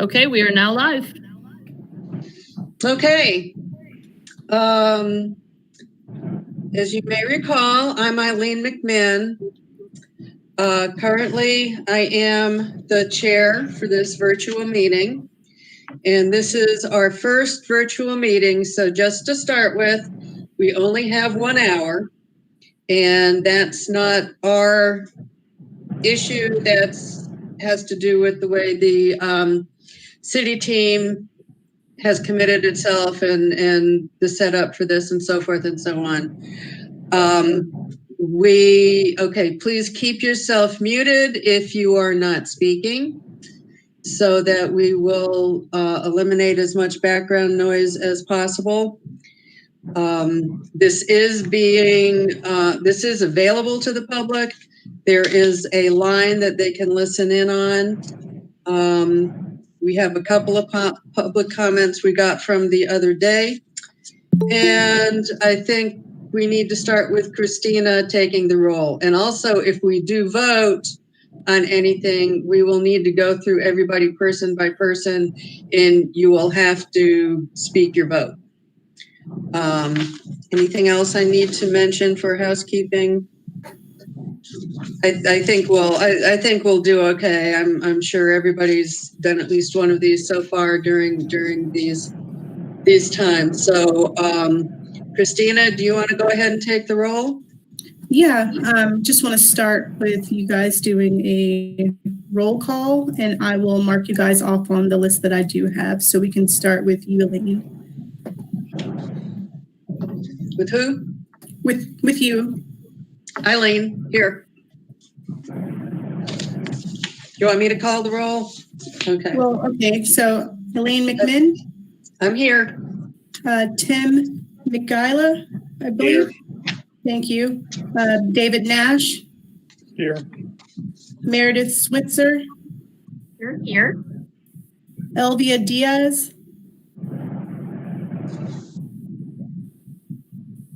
Okay, we are now live. Okay. As you may recall, I'm Eileen McMinn. Currently, I am the chair for this virtual meeting. And this is our first virtual meeting. So just to start with, we only have 1 hour. And that's not our issue. That has to do with the way the city team has committed itself and the setup for this and so forth and so on. Please keep yourself muted if you are not speaking so that we will eliminate as much background noise as possible. This is available to the public. There is a line that they can listen in on. We have a couple of public comments we got from the other day. And I think we need to start with Christina taking the roll. And also, if we do vote on anything, we will need to go through everybody person by person, and you will have to speak your vote. Anything else I need to mention for housekeeping? I think we'll do okay. I'm sure everybody's done at least one of these so far during these times. So, Christina, do you want to go ahead and take the roll? Yeah, just want to start with you guys doing a roll call, and I will mark you guys off on the list that I do have. So we can start with you, Elaine. With who? With you. Eileen, here. You want me to call the roll? Okay. Well, okay. So Elaine McMinn. I'm here. Tim McGuila, I believe. Here. Thank you. David Nash. Here. Meredith Switzer. Here. Elvia Diaz.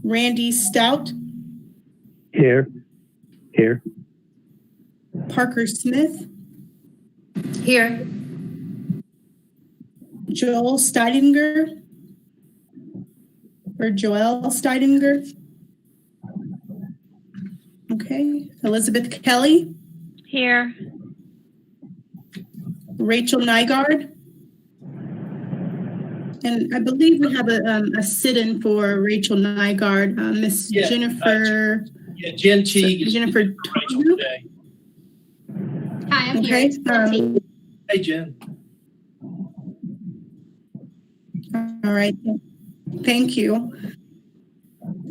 Randy Stout. Here. Parker Smith. Here. Joel Steidinger. Or Joel Steidinger. Okay. Elizabeth Kelly. Here. Rachel Nygaard. And I believe we have a sit-in for Rachel Nygaard. Miss Jennifer. Jen Teague. Jennifer. Today. Hi, I'm okay. here. Hey, Jen. All right. Thank you.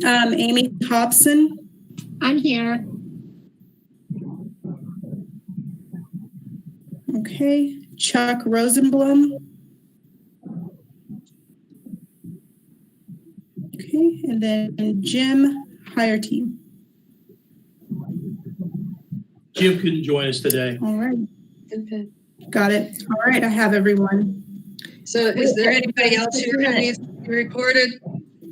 Amy Hobson. I'm here. Okay. Chuck Rosenblum. Okay. And then Jim Hierty. Jim couldn't join us today. All right. Okay. Got it. All right. I have everyone. So is there anybody else here who needs to be recorded?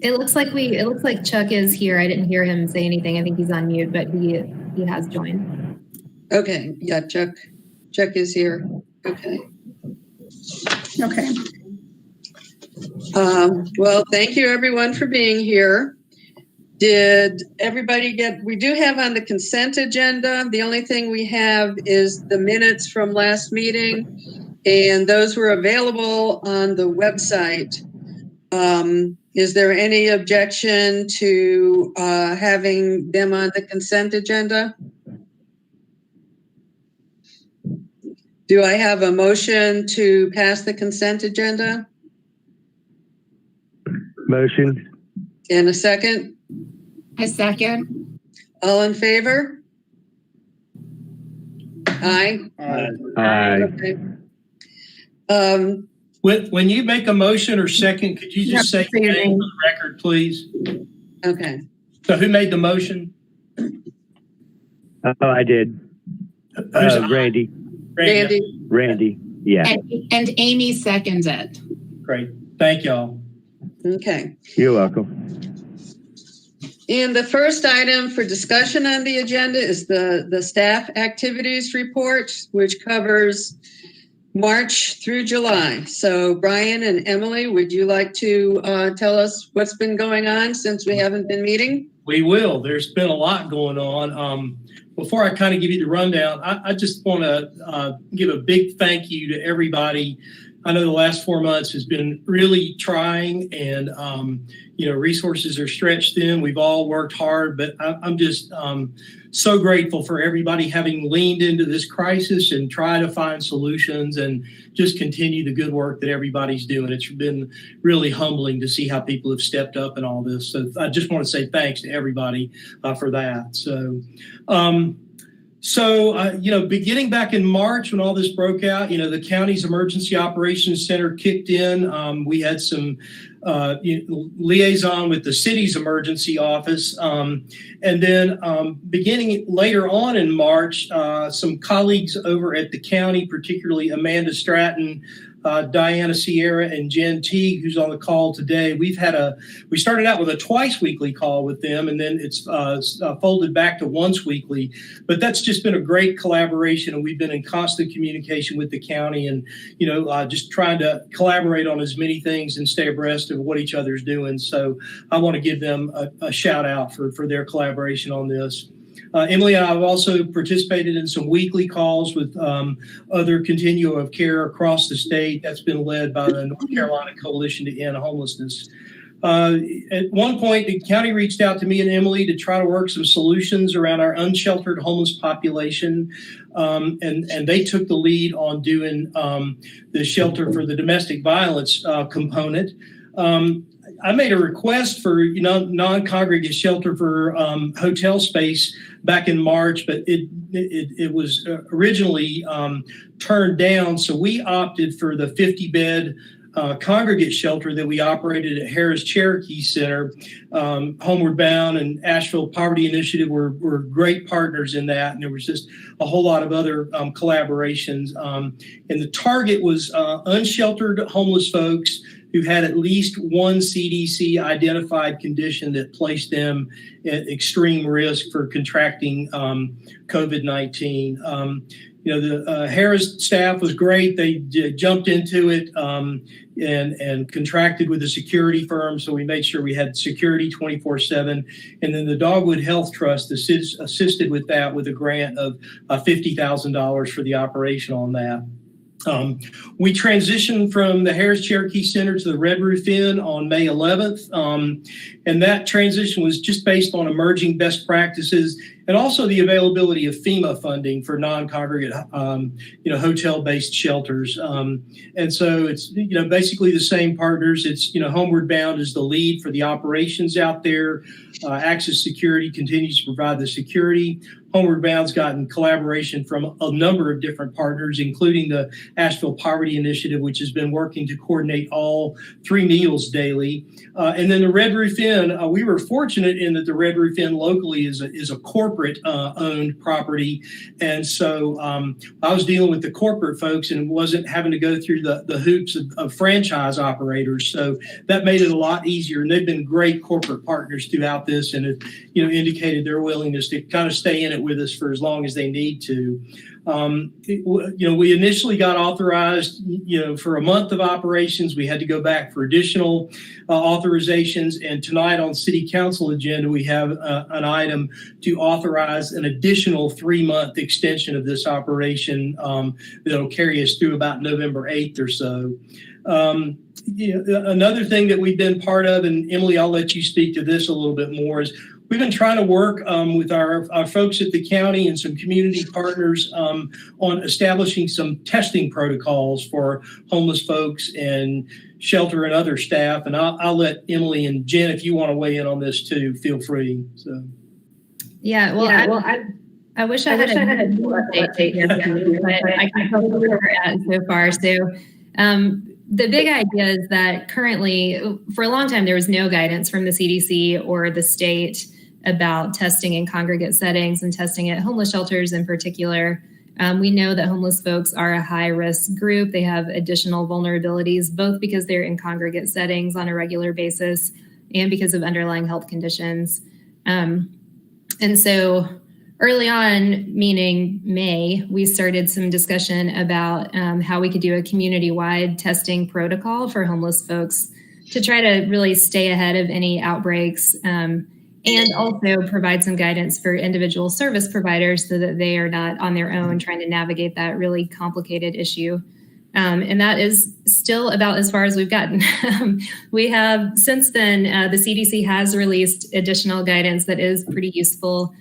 It looks like Chuck is here. I didn't hear him say anything. I think he's on mute, but he has joined. Okay. Yeah, Chuck is here. Okay. Okay. Well, thank you everyone for being here. Did everybody we do have on the consent agenda. The only thing we have is the minutes from last meeting, and those were available on the website. Is there any objection to having them on the consent agenda? Do I have a motion to pass the consent agenda? Motion. And a second? A second. All in favor? Aye. Aye. Okay. When you make a motion or second, could you just say your name for the record, please? Okay. So who made the motion? Oh, I did. Randy. Randy. Yeah. And Amy seconds it. Great. Thank y'all. Okay. You're welcome. And the first item for discussion on the agenda is the staff activities report, which covers March through July. So Brian and Emily, would you like to tell us what's been going on since we haven't been meeting? We will. There's been a lot going on. Before I kind of give you the rundown, I just want to give a big thank you to everybody. I know the last 4 months has been really trying, and resources are stretched thin. We've all worked hard, but I'm just so grateful for everybody having leaned into this crisis and try to find solutions and just continue the good work that everybody's doing. It's been really humbling to see how people have stepped up in all this. So I just want to say thanks to everybody for that. So, beginning back in March when all this broke out, the county's emergency operations center kicked in. We had some liaison with the city's emergency office. And then beginning later on in March, some colleagues over at the county, particularly Amanda Stratton, Diana Sierra, and Jen Teague, who's on the call today. We started out with a twice weekly call with them, and then it's folded back to once weekly. But that's just been a great collaboration, and we've been in constant communication with the county, and just trying to collaborate on as many things and stay abreast of what each other's doing. So I want to give them a shout out for their collaboration on this. Emily and I have also participated in some weekly calls with other continuum of care across the state. That's been led by the North Carolina Coalition to End Homelessness. At one point, the county reached out to me and Emily to try to work some solutions around our unsheltered homeless population. And they took the lead on doing the shelter for the domestic violence component. I made a request for non-congregate shelter for hotel space back in March, but it was originally turned down. So we opted for the 50-bed congregate shelter that we operated at Harris Cherokee Center. Homeward Bound and Asheville Poverty Initiative were great partners in that, and there was just a whole lot of other collaborations. And the target was unsheltered homeless folks who had at least one CDC identified condition that placed them at extreme risk for contracting COVID-19. The Harris staff was great. They jumped into it and contracted with a security firm. So we made sure we had security 24/7. And then the Dogwood Health Trust assisted with that with a grant of $50,000 for the operation on that. We transitioned from the Harris Cherokee Center to the Red Roof Inn on May 11th. And that transition was just based on emerging best practices and also the availability of FEMA funding for non-congregate, hotel-based shelters. And so it's, basically the same partners. It's, Homeward Bound is the lead for the operations out there. Access Security continues to provide the security. Homeward Bound's gotten collaboration from a number of different partners, including the Asheville Poverty Initiative, which has been working to coordinate all 3 meals daily. And then the Red Roof Inn, we were fortunate in that the Red Roof Inn locally is a corporate owned property. And so I was dealing with the corporate folks and wasn't having to go through the hoops of franchise operators. So that made it a lot easier. And they've been great corporate partners throughout this and have, indicated their willingness to kind of stay in it with us for as long as they need to. We initially got authorized, for a month of operations. We had to go back for additional authorizations. And tonight on City Council agenda, we have an item to authorize an additional 3-month extension of this operation that'll carry us through about November 8th or so. Another thing that we've been part of, and Emily, I'll let you speak to this a little bit more, is we've been trying to work with our folks at the county and some community partners on establishing some testing protocols for homeless folks and shelter and other staff. And I'll let Emily and Jen, if you want to weigh in on this too, feel free. So. Yeah, well, I wish I had a more update here, but I can tell you where we're at so far. So the big idea is that currently, for a long time, there was no guidance from the CDC or the state about testing in congregate settings and testing at homeless shelters in particular. We know that homeless folks are a high-risk group. They have additional vulnerabilities, both because they're in congregate settings on a regular basis and because of underlying health conditions. And so early on, meaning May, we started some discussion about how we could do a community-wide testing protocol for homeless folks to try to really stay ahead of any outbreaks, and also provide some guidance for individual service providers so that they are not on their own trying to navigate that really complicated issue. And that is still about as far as we've gotten. We have, since then, the CDC has released additional guidance that is pretty useful.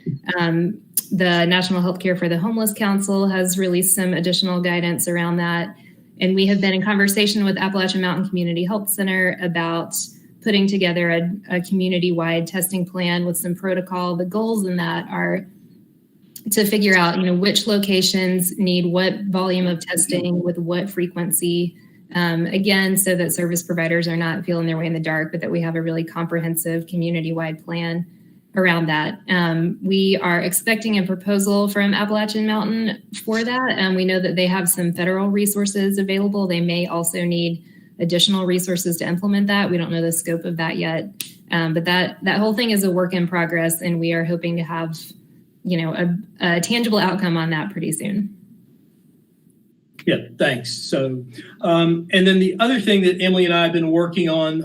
The National Healthcare for the Homeless Council has released some additional guidance around that. And we have been in conversation with Appalachian Mountain Community Health Center about putting together a community-wide testing plan with some protocol. The goals in that are to figure out, which locations need what volume of testing with what frequency, again, so that service providers are not feeling their way in the dark, but that we have a really comprehensive community-wide plan around that. We are expecting a proposal from Appalachian Mountain for that. And we know that they have some federal resources available. They may also need additional resources to implement that. We don't know the scope of that yet. But that whole thing is a work in progress, and we are hoping to have, a tangible outcome on that pretty soon. Yeah, thanks. So, and then the other thing that Emily and I have been working on,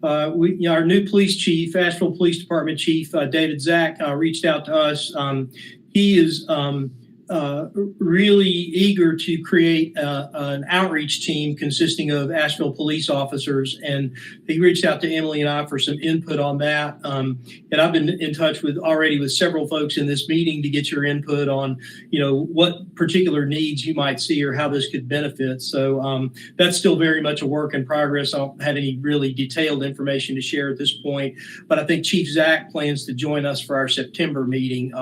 our new police chief, Asheville Police Department Chief David Zach, reached out to us. He is really eager to create an outreach team consisting of Asheville police officers, and he reached out to Emily and I for some input on that. And I've been in touch with several folks in this meeting to get your input on, what particular needs you might see or how this could benefit. So that's still very much a work in progress. I don't have any really detailed information to share at this point, but I think Chief Zach plans to join us for our September meeting.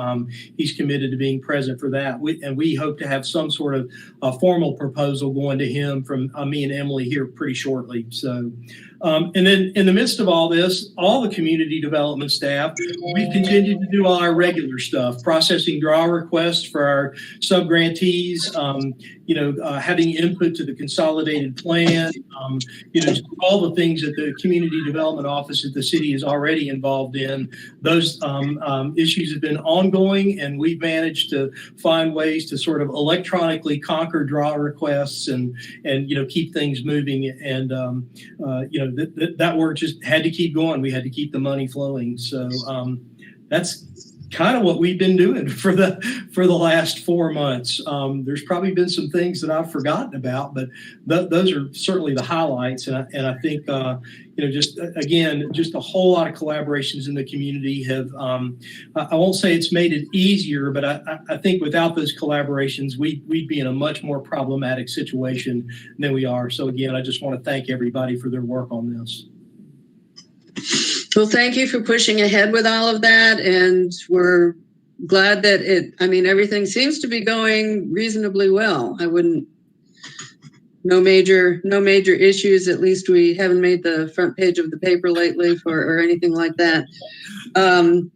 He's committed to being present for that. We hope to have some sort of formal proposal going to him from me and Emily here pretty shortly. So, and then in the midst of all this, all the community development staff, we've continued to do all our regular stuff, processing draw requests for our sub-grantees, having input to the consolidated plan, just all the things that the community development office at the city is already involved in. Those issues have been ongoing, and we've managed to find ways to sort of electronically conquer draw requests and keep things moving. And that work just had to keep going. We had to keep the money flowing. So that's kind of what we've been doing for the last 4 months. There's probably been some things that I've forgotten about, but those are certainly the highlights. And I think just a whole lot of collaborations in the community have. I won't say it's made it easier, but I think without those collaborations, we'd be in a much more problematic situation than we are. So again, I just want to thank everybody for their work on this. Well, thank you for pushing ahead with all of that, and we're glad that everything seems to be going reasonably well. No major issues. At least we haven't made the front page of the paper lately or anything like that. Well,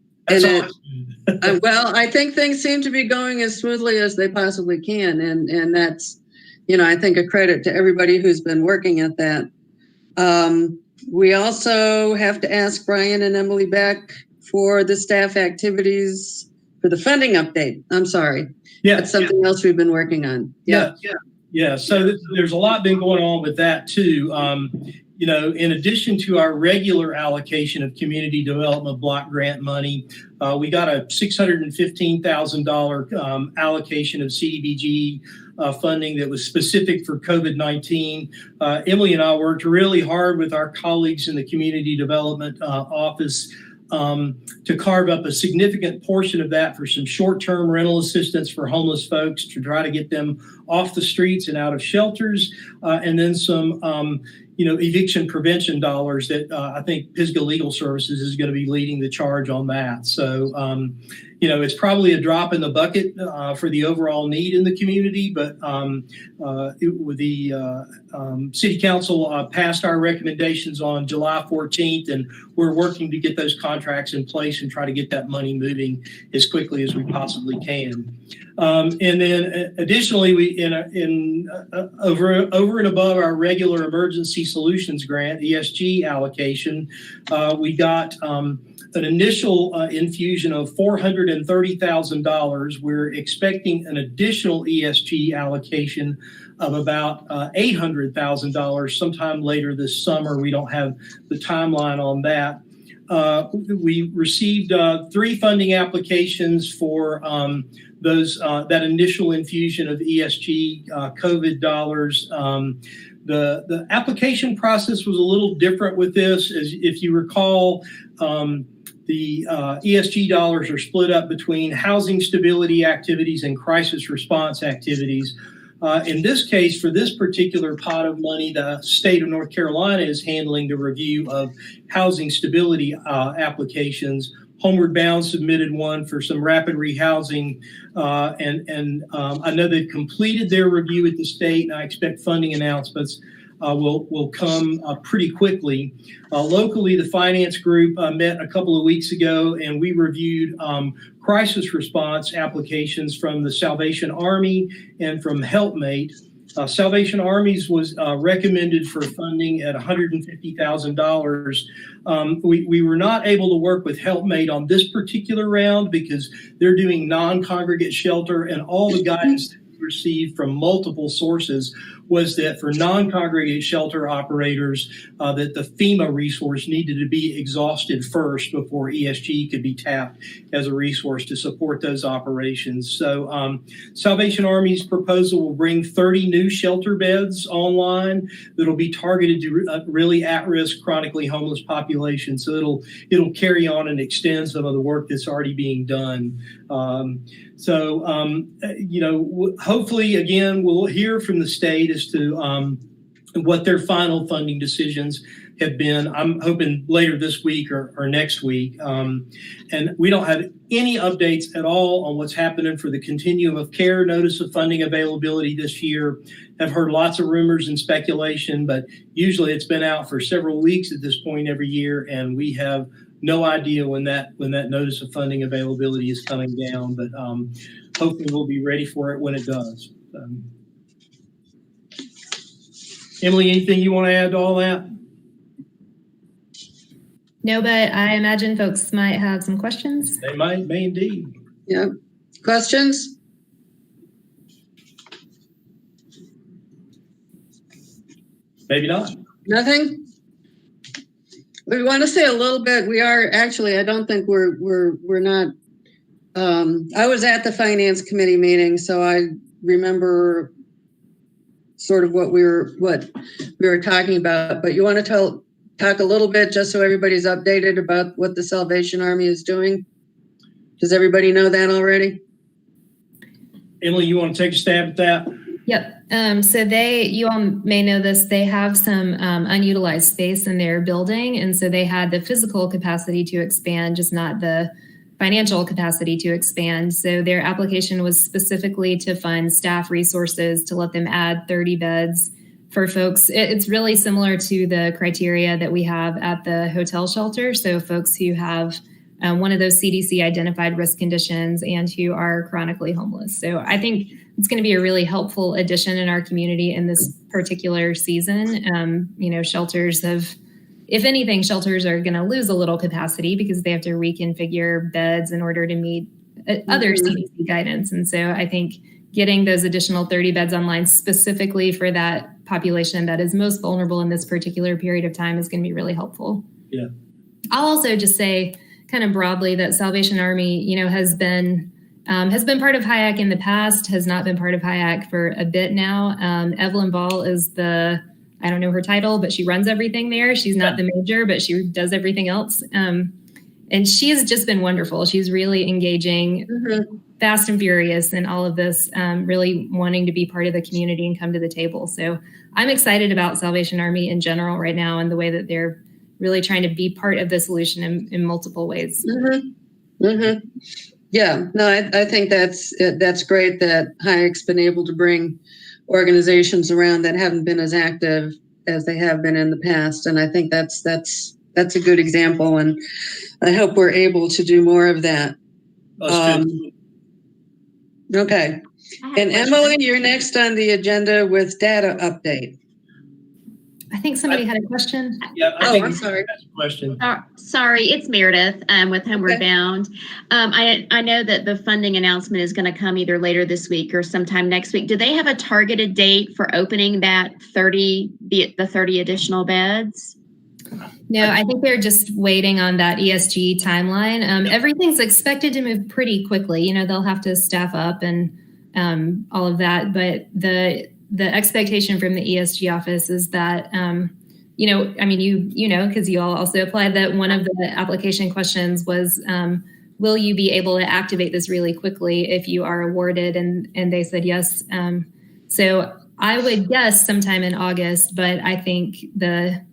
I think things seem to be going as smoothly as they possibly can, and that's, I think a credit to everybody who's been working at that. We also have to ask Brian and Emily Beck for the staff activities for the funding update. I'm sorry. Yeah. That's something else we've been working on. Yeah. So there's a lot been going on with that too. In addition to our regular allocation of community development block grant money, we got a $615,000 allocation of CDBG funding that was specific for COVID-19. Emily and I worked really hard with our colleagues in the community development office to carve up a significant portion of that for some short-term rental assistance for homeless folks to try to get them off the streets and out of shelters, and then some eviction prevention dollars that I think Pisgah Legal Services is going to be leading the charge on that. So, it's probably a drop in the bucket for the overall need in the community, but the City Council passed our recommendations on July 14th, and we're working to get those contracts in place and try to get that money moving as quickly as we possibly can. And then additionally, we over and above our regular Emergency Solutions Grant (ESG) allocation, we got an initial infusion of $430,000. We're expecting an additional ESG allocation of about $800,000 sometime later this summer. We don't have the timeline on that. We received 3 funding applications for that initial infusion of ESG COVID dollars. The application process was a little different with this. As if you recall, the ESG dollars are split up between housing stability activities and crisis response activities. In this case, for this particular pot of money, the state of North Carolina is handling the review of housing stability applications. Homeward Bound submitted one for some rapid rehousing, and I know they've completed their review at the state, and I expect funding announcements will come pretty quickly. Locally, the finance group met a couple of weeks ago, and we reviewed crisis response applications from the Salvation Army and from Helpmate. Salvation Army's was recommended for funding at $150,000. We were not able to work with Helpmate on this particular round because they're doing non-congregate shelter, and all the guidance that we received from multiple sources was that for non-congregate shelter operators, that the FEMA resource needed to be exhausted first before ESG could be tapped as a resource to support those operations. So Salvation Army's proposal will bring 30 new shelter beds online that'll be targeted to really at-risk chronically homeless population. So it'll carry on and extend some of the work that's already being done. Hopefully, again, we'll hear from the state as to what their final funding decisions have been. I'm hoping later this week or next week. And we don't have any updates at all on what's happening for the Continuum of Care notice of funding availability this year. I've heard lots of rumors and speculation, but usually it's been out for several weeks at this point every year, and we have no idea when that notice of funding availability is coming down, but hopefully we'll be ready for it when it does. Emily, anything you want to add to all that? No, but I imagine folks might have some questions. They may indeed. Yeah. Questions? Maybe not. Nothing? We want to say a little bit. We are actually, I don't think we're not. I was at the finance committee meeting, so I remember sort of what we were talking about. But you want to talk a little bit just so everybody's updated about what the Salvation Army is doing? Does everybody know that already? Emily, you want to take a stab at that? Yep. So you all may know this, they have some unutilized space in their building. And so they had the physical capacity to expand, just not the financial capacity to expand. So their application was specifically to fund staff resources to let them add 30 beds for folks. It's really similar to the criteria that we have at the hotel shelter. So folks who have one of those CDC identified risk conditions and who are chronically homeless. So I think it's going to be a really helpful addition in our community in this particular season. Shelters if anything, shelters are going to lose a little capacity because they have to reconfigure beds in order to meet other CDC guidance. And so I think getting those additional 30 beds online specifically for that population that is most vulnerable in this particular period of time is going to be really helpful. Yeah. I'll also just say kind of broadly that Salvation Army, has been part of HIAC in the past, has not been part of HIAC for a bit now. Evelyn Ball is I don't know her title, but she runs everything there. She's not the major, but she does everything else. And she has just been wonderful. She's really engaging, fast and furious in all of this, really wanting to be part of the community and come to the table. So I'm excited about Salvation Army in general right now and the way that they're really trying to be part of the solution in multiple ways. Yeah, no, I think that's great that HIAC's been able to bring organizations around that haven't been as active as they have been in the past. And I think that's a good example. And I hope we're able to do more of that. Okay. And Emily, you're next on the agenda with data update. I think somebody had a question. Yeah, I'm sorry. That's a question. Sorry, it's Meredith with Homeward Okay. Bound. I know that the funding announcement is going to come either later this week or sometime next week. Do they have a targeted date for opening the 30 additional beds? No, I think they're just waiting on that ESG timeline. Everything's expected to move pretty quickly. You know, they'll have to staff up and all of that. But the expectation from the ESG office is that, you know, I mean, you know, because you all also applied, that one of the application questions was, will you be able to activate this really quickly if you are awarded? And they said yes. So I would guess sometime in August, but I think the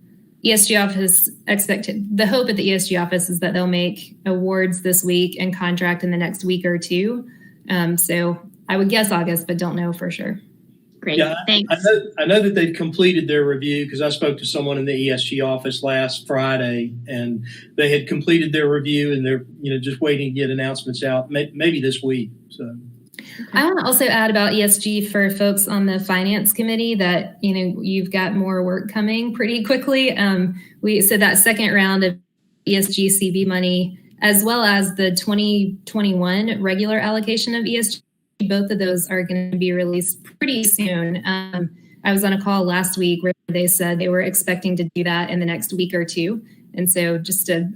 ESG office the hope at the ESG office is that they'll make awards this week and contract in the next week or two. So I would guess August, but don't know for sure. Great, Yeah, thanks. I know that they've completed their review because I spoke to someone in the ESG office last Friday, and they had completed their review and they're just waiting to get announcements out maybe this week. So I want to also add about ESG for folks on the finance committee that you've got more work coming pretty quickly. So that second round of ESG CB money, as well as the 2021 regular allocation of ESG. Both of those are going to be released pretty soon. I was on a call last week where they said they were expecting to do that in the next week or two. And so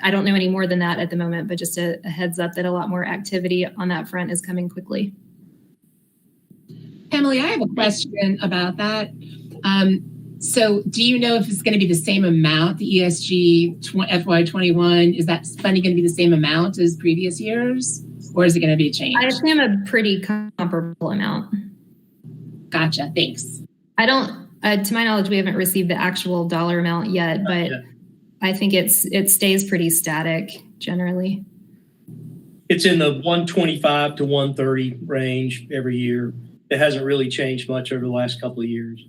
I don't know any more than that at the moment, but just a heads up that a lot more activity on that front is coming quickly. Emily, I have a question about that. So do you know if it's going to be the same amount, the ESG FY21? Is that funding going to be the same amount as previous years? Or is it going to be a change? I assume a pretty comparable amount. Gotcha. Thanks. I don't, to my knowledge, we haven't received the actual dollar amount yet, but I think it stays pretty static generally. it's in the 125 to 130 range every year. It hasn't really changed much over the last couple of years.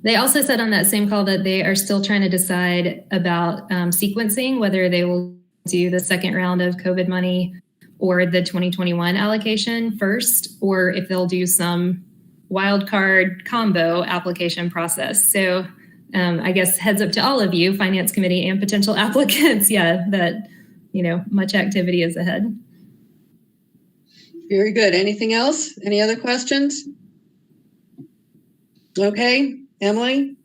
They also said on that same call that they are still trying to decide about sequencing, whether they will do the second round of COVID money or the 2021 allocation first, or if they'll do some wildcard combo application process. So I guess heads up to all of you, Finance Committee and potential applicants, that, much activity is ahead. Very good. Anything else? Any other questions? Okay, Emily,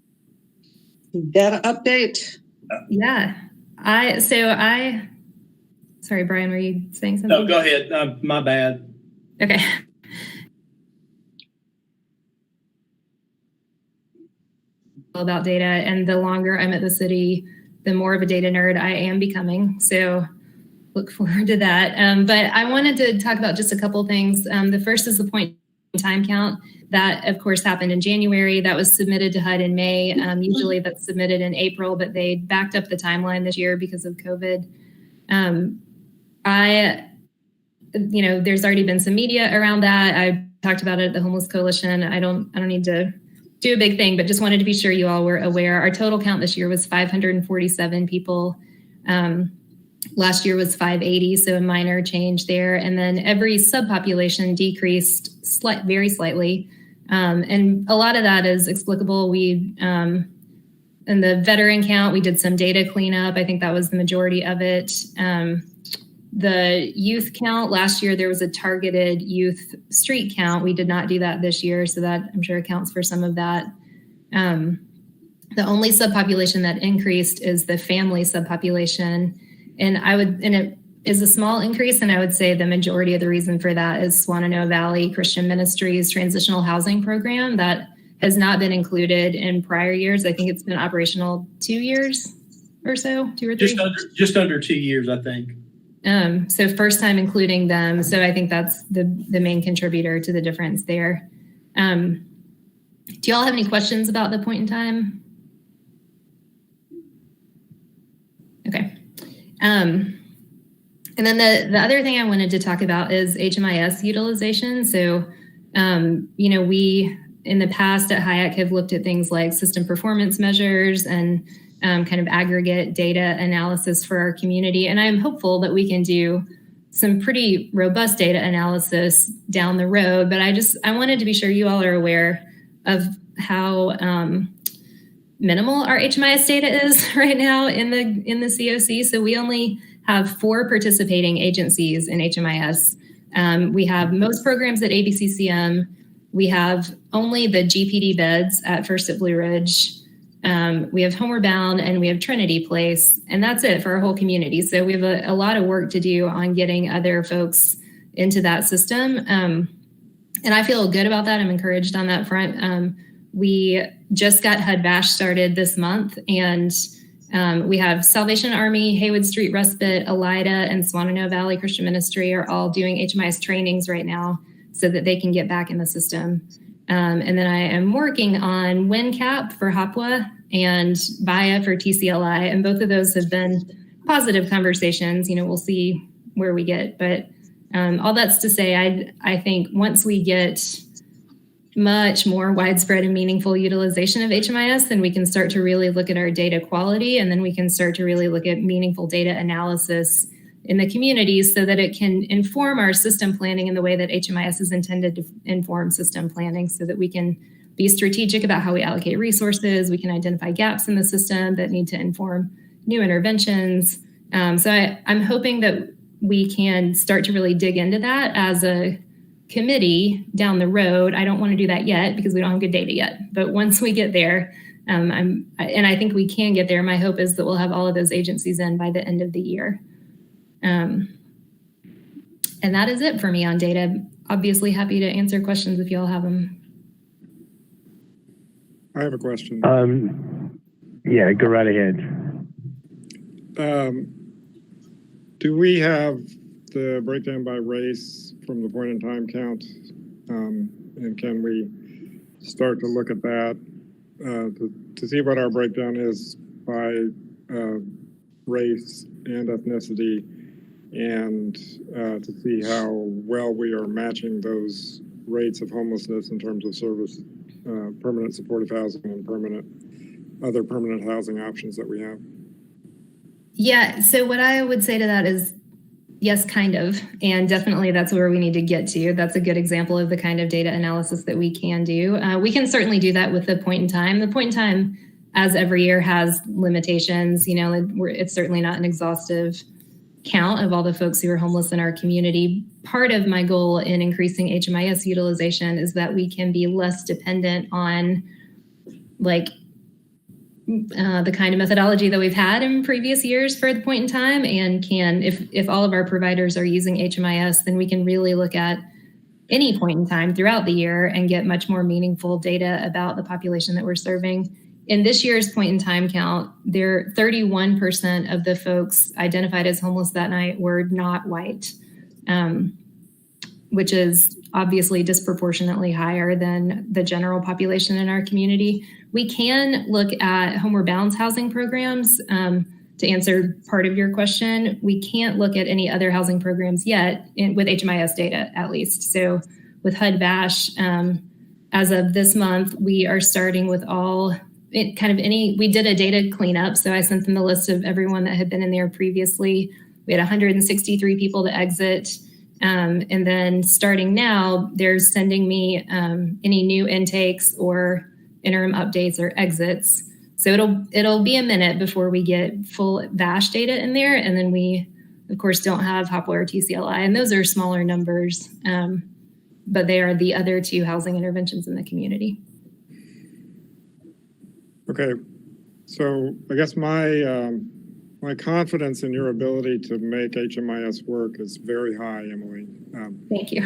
data update. Yeah, sorry, Brian, were you saying something? No, go ahead. My bad. Okay. About data, and the longer I'm at the city, the more of a data nerd I am becoming. So look forward to that. But I wanted to talk about just a couple things. The first is the point in time count. That, of course, happened in January. That was submitted to HUD in May. Usually that's submitted in April, but they backed up the timeline this year because of COVID. There's already been some media around that. I talked about it at the Homeless Coalition. I don't need to do a big thing, but just wanted to be sure you all were aware. Our total count this year was 547 people. Last year was 580, so a minor change there. And then every subpopulation decreased very slightly. And a lot of that is explicable. In the veteran count, we did some data cleanup. I think that was the majority of it. The youth count, last year there was a targeted youth street count. We did not do that this year, so that I'm sure accounts for some of that. The only subpopulation that increased is the family subpopulation. And it is a small increase, and I would say the majority of the reason for that is Swannanoa Valley Christian Ministries transitional housing program that has not been included in prior years. I think it's been operational 2 years or so, 2 or 3. Just under 2 years, I think. So first time including them. So I think that's the main contributor to the difference there. Do you all have any questions about the point in time? Okay. And then the other thing I wanted to talk about is HMIS utilization. So, we in the past at HIAC have looked at things like system performance measures and kind of aggregate data analysis for our community. And I'm hopeful that we can do some pretty robust data analysis down the road. But I wanted to be sure you all are aware of how minimal our HMIS data is right now in the COC. So we only have 4 participating agencies in HMIS. We have most programs at ABCCM. We have only the GPD beds at First at Blue Ridge. We have Homeward Bound and we have Trinity Place, and that's it for our whole community. So we have a lot of work to do on getting other folks into that system. And I feel good about that. I'm encouraged on that front. We just got HUD Bash started this month, and we have Salvation Army, Haywood Street Respite, Elida, and Swannanoa Valley Christian Ministry are all doing HMIS trainings right now so that they can get back in the system. And then I am working on WinCap for Hopwa and BIA for TCLI, and both of those have been positive conversations. We'll see where we get, but all that's to say, I think once we get much more widespread and meaningful utilization of HMIS, then we can start to really look at our data quality, and then we can start to really look at meaningful data analysis in the communities so that it can inform our system planning in the way that HMIS is intended to inform system planning, so that we can be strategic about how we allocate resources. We can identify gaps in the system that need to inform new interventions. So I'm hoping that we can start to really dig into that as a committee down the road. I don't want to do that yet because we don't have good data yet. But once we get there, and I think we can get there, my hope is that we'll have all of those agencies in by the end of the year. And that is it for me on data. Obviously happy to answer questions if you all have them. I have a question. Yeah, go right ahead. Do we have the breakdown by race from the point in time count? And can we start to look at that to see what our breakdown is by race and ethnicity, and to see how well we are matching those rates of homelessness in terms of service, permanent supportive housing and other permanent housing options that we have? Yeah, so what I would say to that is yes, kind of. And definitely that's where we need to get to. That's a good example of the kind of data analysis that we can do. We can certainly do that with the point in time. The point in time, as every year, has limitations. It's certainly not an exhaustive count of all the folks who are homeless in our community. Part of my goal in increasing HMIS utilization is that we can be less dependent on the kind of methodology that we've had in previous years for the point in time, and if all of our providers are using HMIS, then we can really look at any point in time throughout the year and get much more meaningful data about the population that we're serving. In this year's point in time count, 31% of the folks identified as homeless that night were not white, which is obviously disproportionately higher than the general population in our community. We can look at Homeward Bound's housing programs. To answer part of your question, we can't look at any other housing programs yet with HMIS data, at least. So with HUD Bash, as of this month, we are starting with we did a data cleanup. So I sent them the list of everyone that had been in there previously. We had 163 people to exit. And then starting now, they're sending me any new intakes or interim updates or exits. So it'll be a minute before we get full VASH data in there. And then we, of course, don't have Hopwa or TCLI. And those are smaller numbers, but they are the other two housing interventions in the community. Okay. So I guess my confidence in your ability to make HMIS work is very high, Emily. Thank you.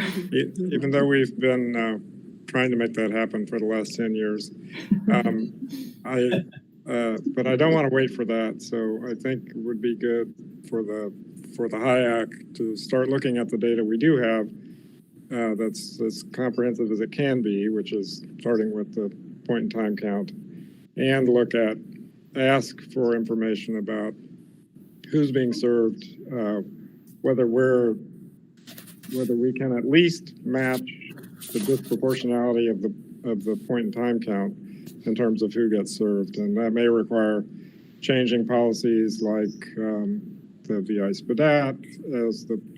Even though we've been trying to make that happen for the last 10 years. But I don't want to wait for that. So I think it would be good for the HIAC to start looking at the data we do have that's as comprehensive as it can be, which is starting with the point in time count, and ask for information about who's being served, whether we can at least match the disproportionality of the point in time count in terms of who gets served. And that may require changing policies like the VI SPDAT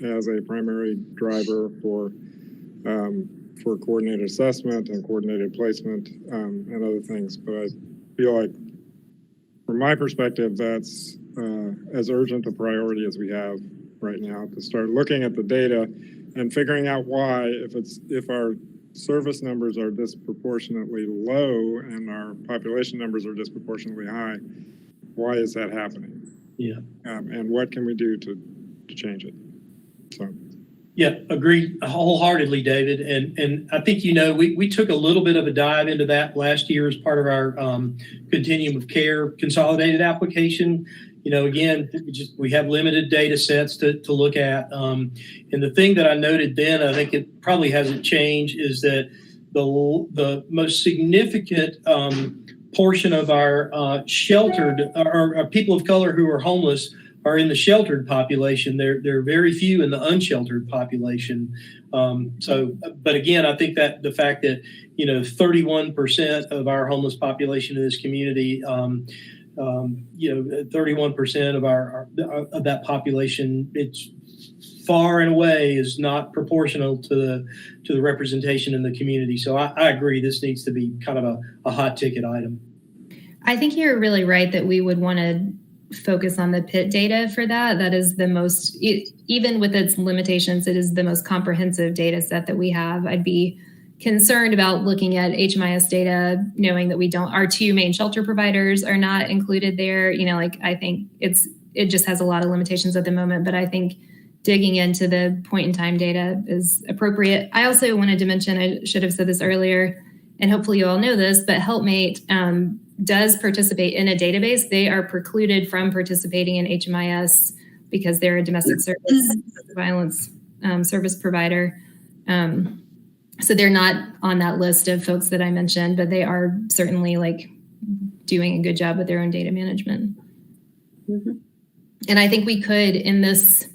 as a primary driver for coordinated assessment and coordinated placement and other things. But I feel like, from my perspective, that's as urgent a priority as we have right now, to start looking at the data and figuring out why, if our service numbers are disproportionately low and our population numbers are disproportionately high, why is that happening? Yeah. And what can we do to change it? So. Yeah, agreed wholeheartedly, David. And I think, we took a little bit of a dive into that last year as part of our continuum of care consolidated application. Again, we have limited data sets to look at. And the thing that I noted then, I think it probably hasn't changed, is that the most significant portion of our sheltered or people of color who are homeless are in the sheltered population. There are very few in the unsheltered population. But again, I think that the fact that 31% of our homeless population in this community, 31% of that population, it's far and away is not proportional to the representation in the community. So I agree, this needs to be kind of a hot ticket item. I think you're really right that we would want to focus on the PIT data for that. That is the most, even with its limitations, it is the most comprehensive data set that we have. I'd be concerned about looking at HMIS data, knowing that our two main shelter providers are not included there. I think it just has a lot of limitations at the moment, but I think digging into the point in time data is appropriate. I also wanted to mention, I should have said this earlier, and hopefully you all know this, but Helpmate does participate in a database. They are precluded from participating in HMIS because they're a domestic service violence service provider. So they're not on that list of folks that I mentioned, but they are certainly doing a good job with their own data management. Mm-hmm. And I think we could, in this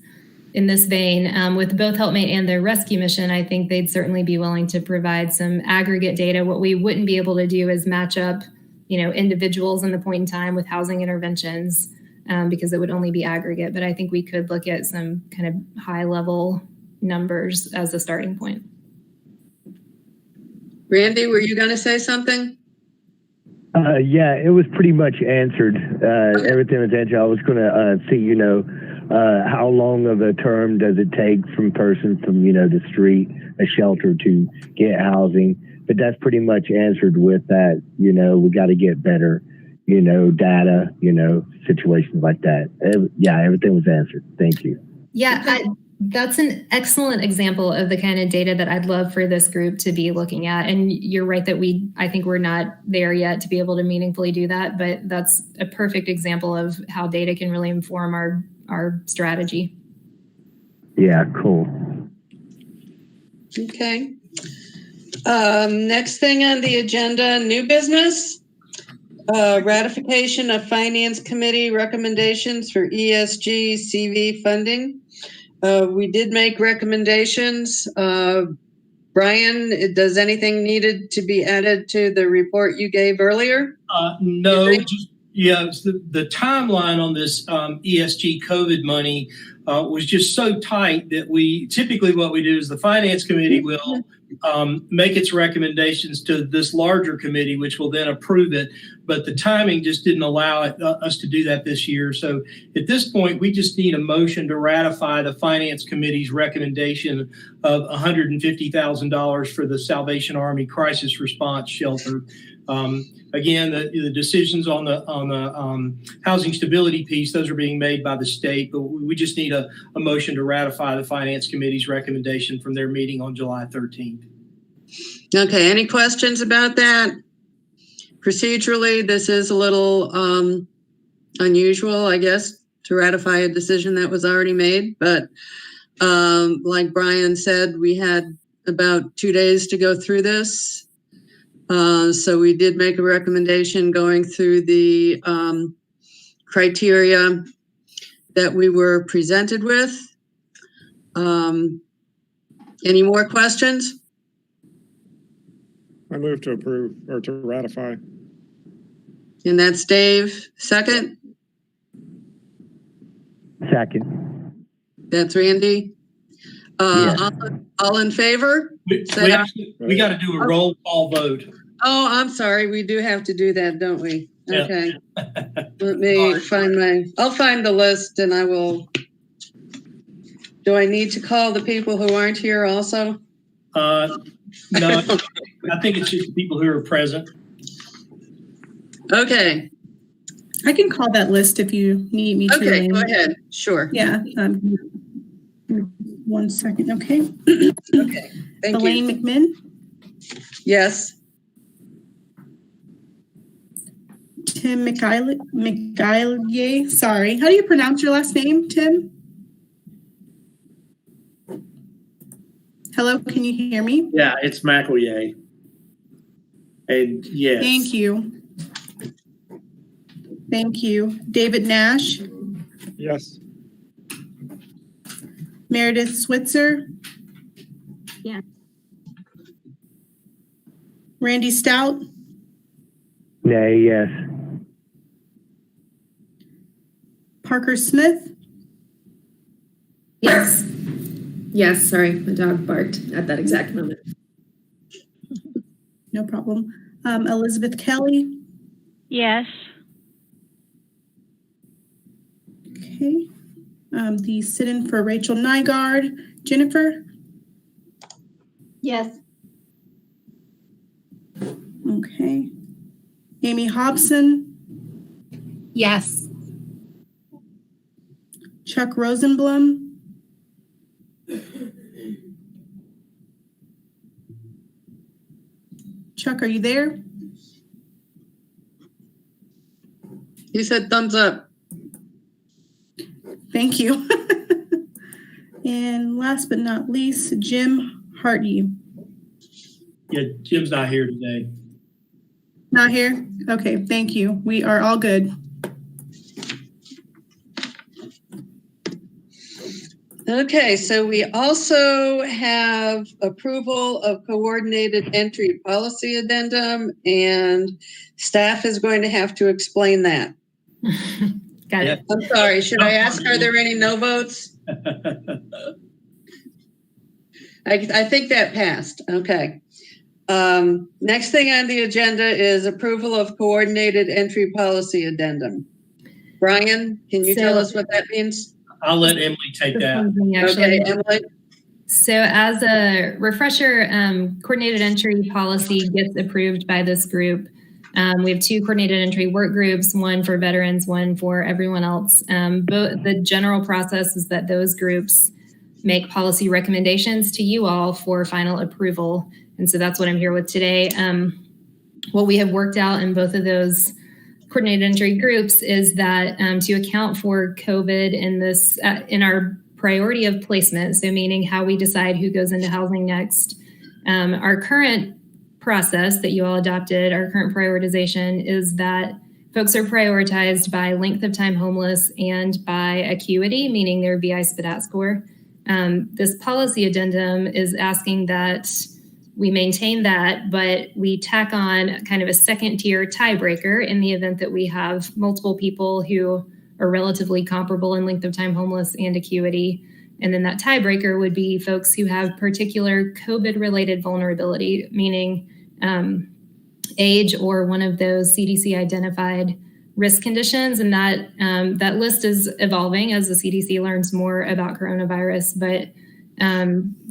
vein, with both Helpmate and their rescue mission, I think they'd certainly be willing to provide some aggregate data. What we wouldn't be able to do is match up, individuals in the point in time with housing interventions, because it would only be aggregate. But I think we could look at some kind of high level numbers as a starting point. Randy, were you going to say something? Yeah, it was pretty much answered. Okay. Everything was answered. I was going to see, how long of a term does it take from person from, the street, a shelter to get housing? But that's pretty much answered with that, we got to get better, data, situations like that. Everything was answered. Thank you. Yeah, that's an excellent example of the kind of data that I'd love for this group to be looking at. And you're right that I think we're not there yet to be able to meaningfully do that, but that's a perfect example of how data can really inform our strategy. Yeah, cool. Okay. Next thing on the agenda, new business. Ratification of Finance Committee recommendations for ESG CV funding. We did make recommendations. Brian, does anything needed to be added to the report you gave earlier? No, the timeline on this ESG COVID money was just so tight that what we do is the Finance Committee will make its recommendations to this larger committee, which will then approve it. But the timing just didn't allow us to do that this year. So at this point, we just need a motion to ratify the Finance Committee's recommendation of $150,000 for the Salvation Army Crisis Response Shelter. Again, the decisions on the housing stability piece, those are being made by the state, but we just need a motion to ratify the Finance Committee's recommendation from their meeting on July 13th. Okay, any questions about that? Procedurally, this is a little unusual, I guess, to ratify a decision that was already made, but like Brian said, we had about 2 days to go through this. So we did make a recommendation going through the criteria that we were presented with. Any more questions? I move to approve or to ratify. And that's Dave. Second? Second. That's Randy. Yeah. All in favor? We got to do a roll call vote. Oh, I'm sorry. We do have to do that, don't we? Yeah. Okay. Let me I'll find the list and I will. Do I need to call the people who aren't here also? No, I think it's just the people who are present. Okay. I can call that list if you need me to. Okay, go ahead. Sure. Yeah. 1 second. Okay. Okay. Thank Elaine you. McMinn. Yes. Tim McGuile. Sorry. How do you pronounce your last name, Tim? Hello, can you hear me? Yeah, it's McElroy. And yes. Thank you. Thank you. David Nash. Yes. Meredith Switzer. Yeah. Randy Stout. Nay, yes. Parker Smith. Yes. Yes, sorry, my dog barked at that exact moment. No problem. Elizabeth Kelly. Yes. Okay. The sit-in for Rachel Nygaard. Jennifer. Yes. Okay. Amy Hobson. Yes. Chuck Rosenblum. Chuck, are you there? You said thumbs up. Thank you. And last but not least, Jim Hardy. Yeah, Jim's not here today. Not here? Okay, thank you. We are all good. Okay, so we also have approval of coordinated entry policy addendum, and staff is going to have to explain that. Got it. I'm sorry, should I ask, are there any no votes? I think that passed. Okay. Next thing on the agenda is approval of coordinated entry policy addendum. Brian, can you tell us what that means? I'll let Emily take that. Okay, Emily. So as a refresher, coordinated entry policy gets approved by this group. We have 2 coordinated entry work groups, one for veterans, one for everyone else. The general process is that those groups make policy recommendations to you all for final approval. And so that's what I'm here with today. What we have worked out in both of those coordinated entry groups is that to account for COVID in our priority of placement, so meaning how we decide who goes into housing next, our current process that you all adopted, our current prioritization is that folks are prioritized by length of time homeless and by acuity, meaning their VI SPDAT score. This policy addendum is asking that we maintain that, but we tack on kind of a second tier tiebreaker in the event that we have multiple people who are relatively comparable in length of time homeless and acuity. And then that tiebreaker would be folks who have particular COVID related vulnerability, meaning age or one of those CDC identified risk conditions. And that list is evolving as the CDC learns more about coronavirus, but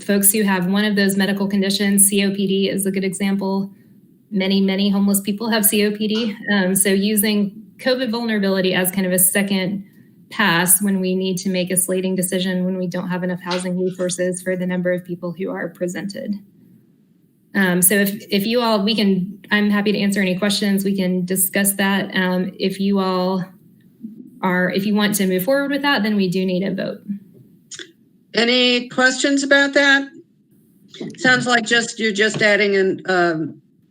folks who have one of those medical conditions, COPD is a good example. Many homeless people have COPD. So using COVID vulnerability as kind of a second pass when we need to make a slating decision when we don't have enough housing resources for the number of people who are presented. So if you all, I'm happy to answer any questions. We can discuss that. If you want to move forward with that, then we do need a vote. Any questions about that? Sounds like you're just adding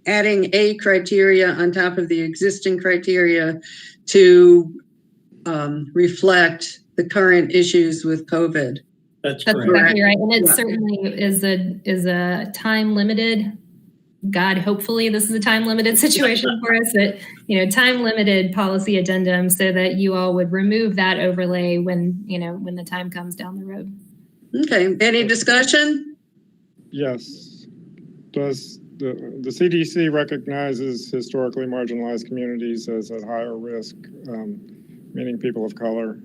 a criteria on top of the existing criteria to reflect the current issues with COVID. That's correct. correct. Exactly right, and it certainly is a time limited God, hopefully this is a time limited situation for us, but time limited policy addendum so that you all would remove that overlay when the time comes down the road. Okay, any discussion? Yes. Does the CDC recognizes historically marginalized communities as at higher risk, meaning people of color.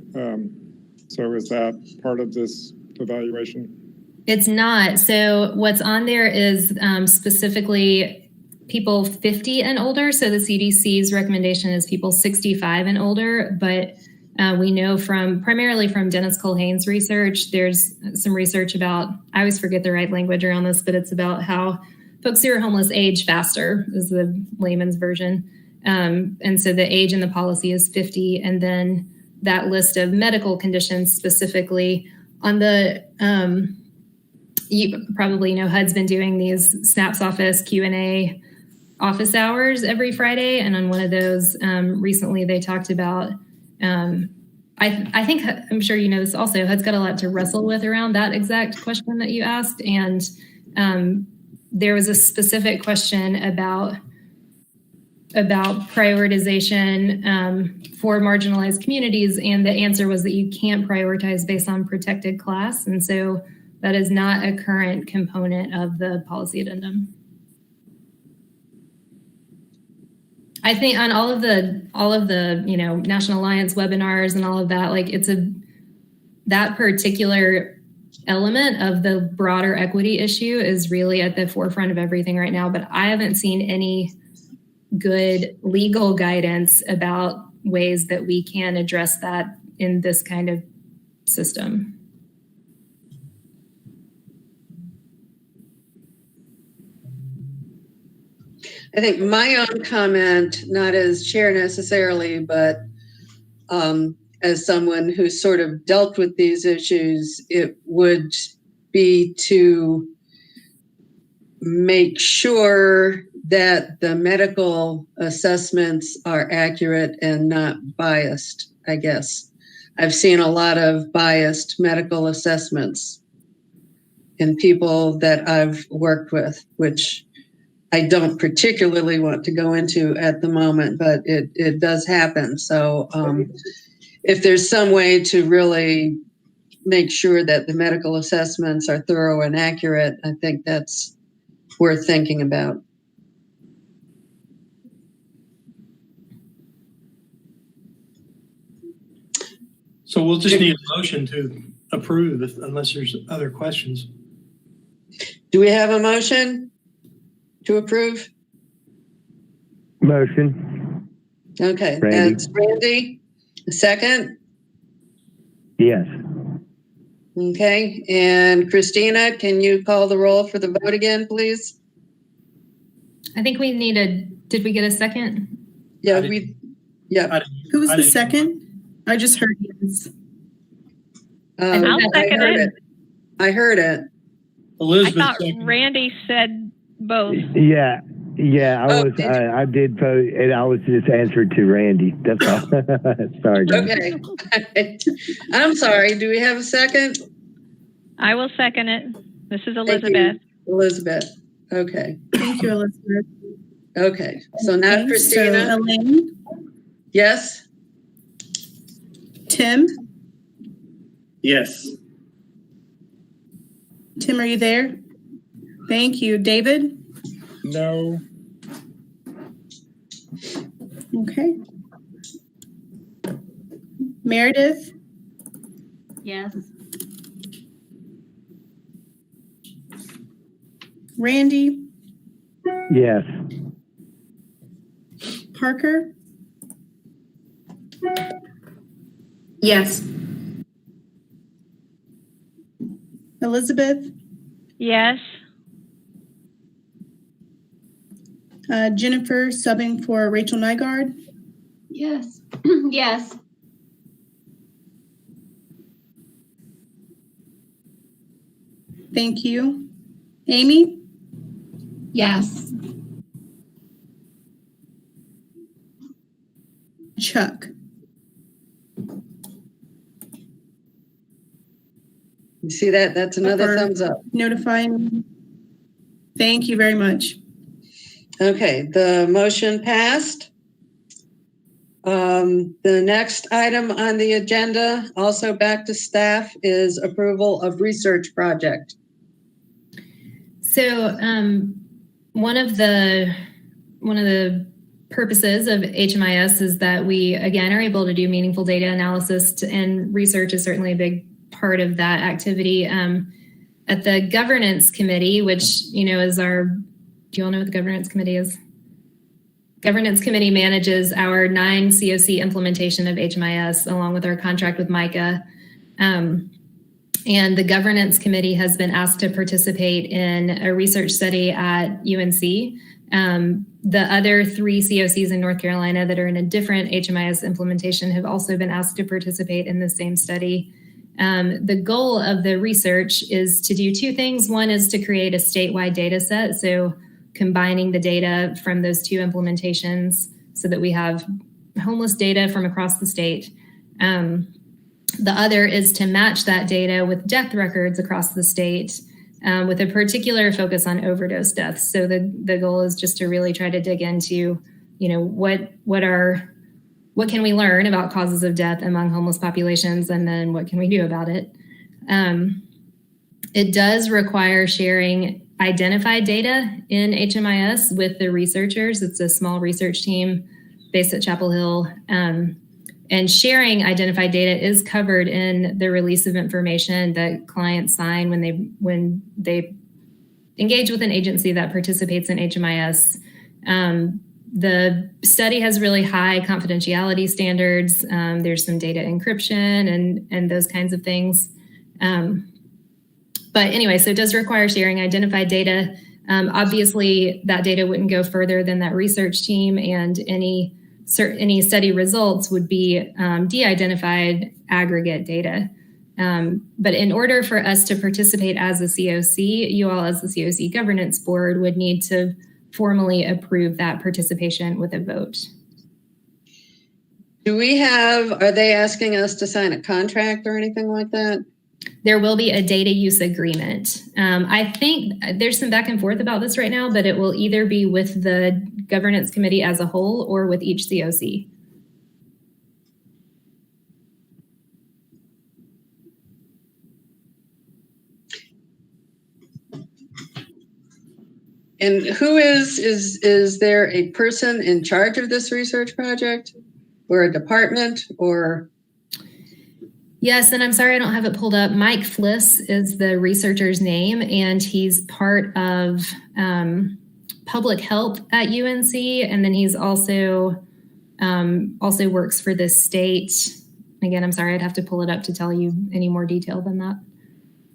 So is that part of this evaluation? It's not. So what's on there is specifically people 50 and older. So the CDC's recommendation is people 65 and older, but we know primarily from Dennis Culhane's research, there's some research about, I always forget the right language around this, but it's about how folks who are homeless age faster is the layman's version. And so the age in the policy is 50. And then that list of medical conditions specifically on the, you probably know HUD's been doing these SNAPS office Q&A office hours every Friday. And on one of those recently, they talked about, I think, I'm sure you know this also, HUD's got a lot to wrestle with around that exact question that you asked. And there was a specific question about prioritization for marginalized communities. And the answer was that you can't prioritize based on protected class. And so that is not a current component of the policy addendum. I think on all of the National Alliance webinars and all of that, like that particular element of the broader equity issue is really at the forefront of everything right now. But I haven't seen any good legal guidance about ways that we can address that in this kind of system. I think my own comment, not as chair necessarily, but as someone who sort of dealt with these issues, it would be to make sure that the medical assessments are accurate and not biased, I guess. I've seen a lot of biased medical assessments in people that I've worked with, which I don't particularly want to go into at the moment, but it does happen. So if there's some way to really make sure that the medical assessments are thorough and accurate, I think that's worth thinking about. So we'll just need a motion to approve unless there's other questions. Do we have a motion to approve? Motion. Okay, Randy. that's Randy. A second? Yes. Okay, and Christina, can you call the roll for the vote again, please? I think we did we get a second? Yeah, Who was the second? I just heard yes. I'll second it. I heard it. Elizabeth, I thought Randy said both. Yeah. I did vote, and I was just answered to Randy. That's all. Sorry, guys. Okay. I'm sorry. Do we have a second? I will second it. This is Elizabeth. Elizabeth. Okay. Thank you, Elizabeth. Okay. So now Okay, Christina. So Elaine, Yes. Tim, Yes. Tim, are you there? Thank you. David? No. Okay. Meredith? Yes. Randy? Yes. Parker? Yes. Elizabeth? Yes. Jennifer subbing for Rachel Nygaard? Yes. Yes. Thank you. Amy? Yes. Chuck? You see that? That's another For thumbs up. Notifying. Thank you very much. Okay, the motion passed. The next item on the agenda, also back to staff, is approval of research project. So one of the purposes of HMIS is that we, again, are able to do meaningful data analysis, and research is certainly a big part of that activity. At the governance committee, which, is do you all know what the governance committee is? Governance committee manages our 9 COC implementation of HMIS along with our contract with MICA. And the governance committee has been asked to participate in a research study at UNC. The other 3 COCs in North Carolina that are in a different HMIS implementation have also been asked to participate in the same study. The goal of the research is to do 2 things. One is to create a statewide data set, so combining the data from those 2 implementations so that we have homeless data from across the state. The other is to match that data with death records across the state, with a particular focus on overdose deaths. So the goal is just to really try to dig into, what can we learn about causes of death among homeless populations, and then what can we do about it? It does require sharing identified data in HMIS with the researchers. It's a small research team based at Chapel Hill. And sharing identified data is covered in the release of information that clients sign when they engage with an agency that participates in HMIS. The study has really high confidentiality standards. There's some data encryption and those kinds of things. But anyway, so it does require sharing identified data. Obviously, that data wouldn't go further than that research team, and any study results would be de-identified aggregate data. But in order for us to participate as a COC, you all as the COC governance board would need to formally approve that participation with a vote. Are they asking us to sign a contract or anything like that? There will be a data use agreement. I think there's some back and forth about this right now, but it will either be with the governance committee as a whole or with each COC. And who is there a person in charge of this research project, or a department, or? Yes, and I'm sorry I don't have it pulled up. Mike Fliss is the researcher's name, and he's part of public health at UNC, and then he's also works for the state. Again, I'm sorry, I'd have to pull it up to tell you any more detail than that.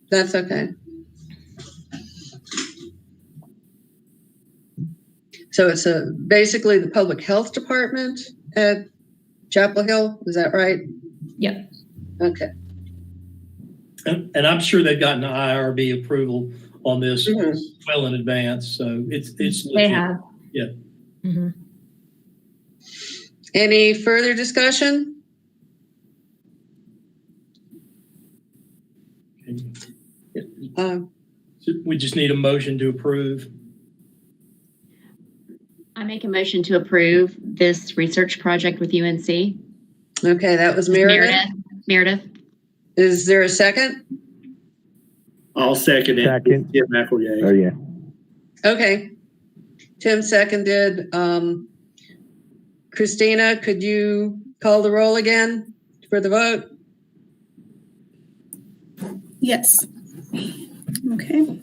That's okay. So it's basically the public health department at Chapel Hill, is that right? Yep. Okay. And I'm sure they've gotten IRB approval on this well in advance, so it's legit. They have. Yeah. Mm-hmm. Any further discussion? We just need a motion to approve. I make a motion to approve this research project with UNC. Okay, that was Meredith. Meredith. Is there a second? I'll second it. Second. Yeah, McElroy. Oh, yeah. Okay. Tim seconded. Christina, could you call the roll again for the vote? Yes. Okay.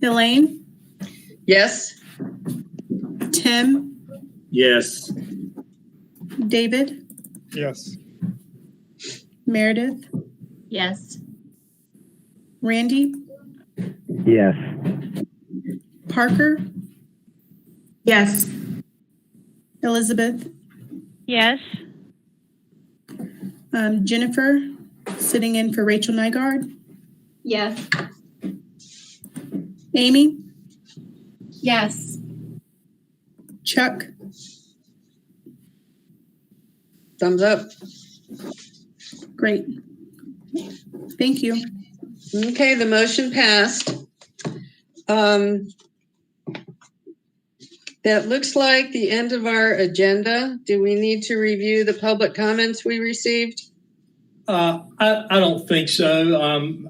Elaine? Yes. Tim? Yes. David? Yes. Meredith? Yes. Randy? Yes. Parker? Yes. Elizabeth? Yes. Jennifer, sitting in for Rachel Nygaard? Yes. Amy? Yes. Chuck? Thumbs up. Great. Thank you. Okay, the motion passed. That looks like the end of our agenda. Do we need to review the public comments we received? I don't think so.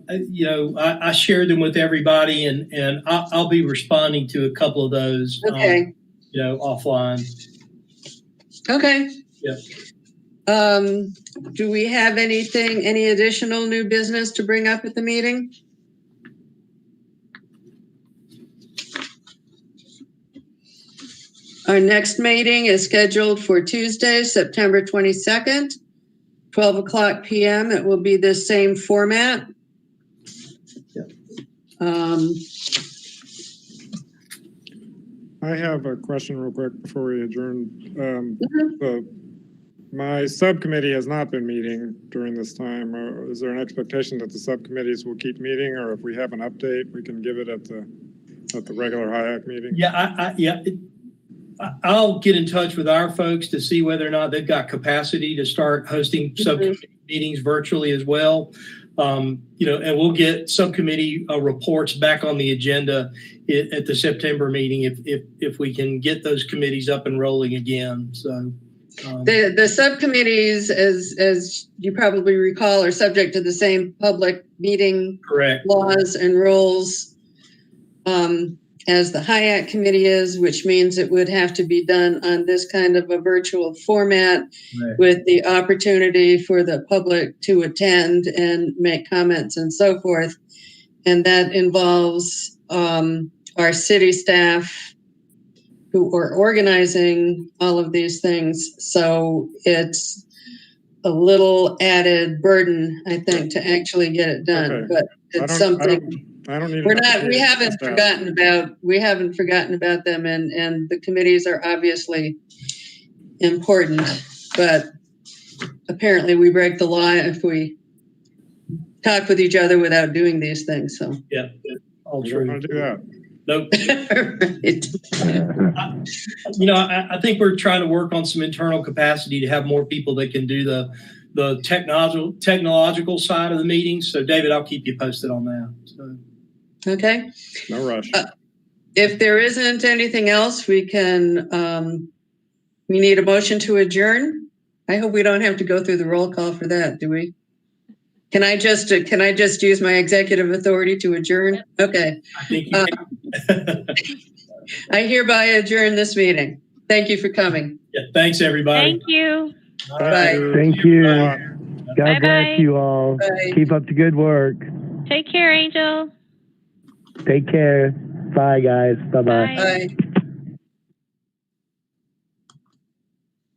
I shared them with everybody, and I'll be responding to a couple of those. Okay. Offline. Okay. Yeah. Do we have any additional new business to bring up at the meeting? Our next meeting is scheduled for Tuesday, September 22nd, 12 o'clock p.m. It will be the same format. I have a question real quick before we adjourn. My subcommittee has not been meeting during this time. Is there an expectation that the subcommittees will keep meeting, or if we have an update, we can give it at the regular HIAC meeting? Yeah, I'll get in touch with our folks to see whether or not they've got capacity to start hosting subcommittee meetings virtually as well. And we'll get subcommittee reports back on the agenda at the September meeting if we can get those committees up and rolling again. So the subcommittees, as you probably recall, are subject to the same public meeting laws and rules as the HIAC committee is, which means it would have to be done on this kind of a virtual format with the opportunity for the public to attend and make comments and so forth. And that involves our city staff who are organizing all of these things. So it's a little added burden, I think, to actually get it done. Okay. But it's something. I don't need. We haven't forgotten about them, and the committees are obviously important. But apparently, we break the law if we talk with each other without doing these things. So all true. Don't do that. Nope. I think we're trying to work on some internal capacity to have more people that can do the technological side of the meetings. So, David, I'll keep you posted on that. So. Okay. No rush. If there isn't anything else, we need a motion to adjourn. I hope we don't have to go through the roll call for that, do we? Can I just use my executive authority to adjourn? Okay. I think you can. I hereby adjourn this meeting. Thank you for coming. Yeah, thanks, everybody. Thank you. Bye. Thank you. Bye. God bless you all. Bye. Keep up the good work. Take care, Angel. Take care. Bye, guys. Bye-bye. Bye. Bye.